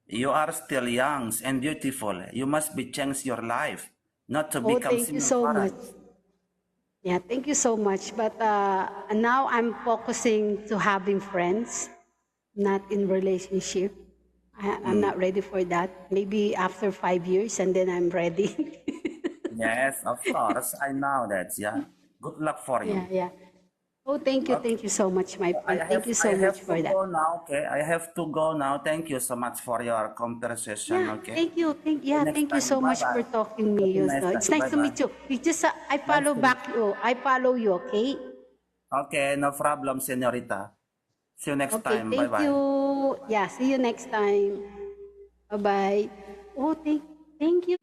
You are still young and beautiful. You must be change your life, not to Oh, become thank you single so much. parent. Yeah, thank you so much. But now I'm focusing to having friends, not in relationship. I'm not ready for that. Maybe after 5 years, and then I'm ready. Yes, of course. I know that. Yeah. Good luck for Yeah, you. yeah. Oh, thank you. Okay. Thank you so much, my friend. Thank you I so much have to for that. go now. Okay. I have to go now. Thank you so much for your conversation. Yeah, Okay. thank you. See you Yeah, next thank you time. so Bye much for bye. talking me. Have a nice It's time. nice Bye to bye. meet you. You just I Nice follow to meet back you. you. I follow you. Okay. Okay. No problem, señorita. See you next Okay. time. Bye Thank you. bye. Yeah. See you next time. Bye bye. Oh, thank you.